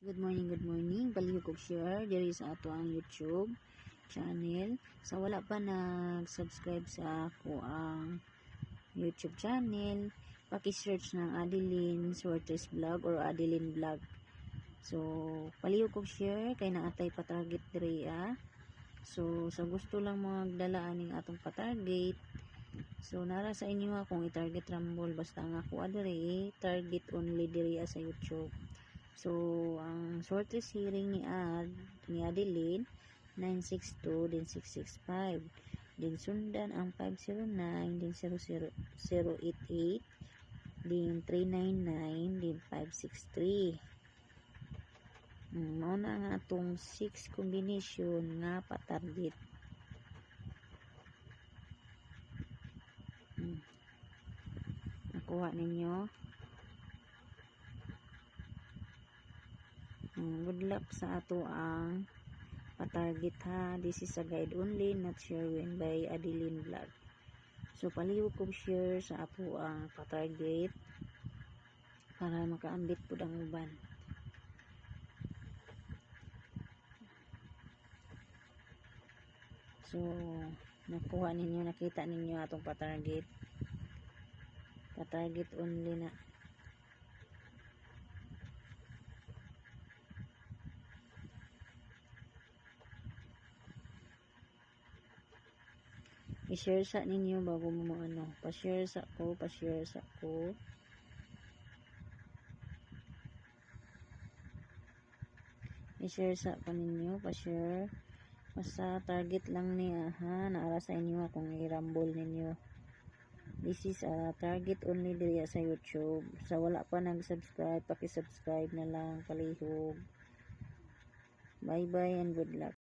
Good morning. Palihog og share diri sa ato ang YouTube channel. Sa wala pa nag-subscribe sa ako ang YouTube channel, paki-search ng Adeline Suertes Vlog or Adeline Vlog. So, palihog og share kay naatay pa-target diri So, sa gusto lang magdala aning atong pa-target. So, nara sa inyo kung i-target rumble basta nga ako diri target only diri sa YouTube. So, ang shortlist hearing ni Adeline 962 din 665 din sundan ang 509 din 00088 din 399 din 563. Mao na nga atong 6 combination nga pa-target. Nakuha ninyo. Good luck sa ato ang pa-target ha. This is a guide only, not sure when by Adeline Vlog. So, palihog kong share sa ato ang pa-target para makaambit po ang uban. So, nakuha ninyo, nakita ninyo atong pa-target. Pa-target only na. I-share sa ninyo bago mo pa-share sa ko. I-share sa ko ninyo, pa-share. Basta target lang niya ha, naara sa inyo kung i-rumble ninyo. This is a target only diri sa YouTube. Sa wala pa nag-subscribe, paki-subscribe na lang, palihog. Bye-bye and good luck.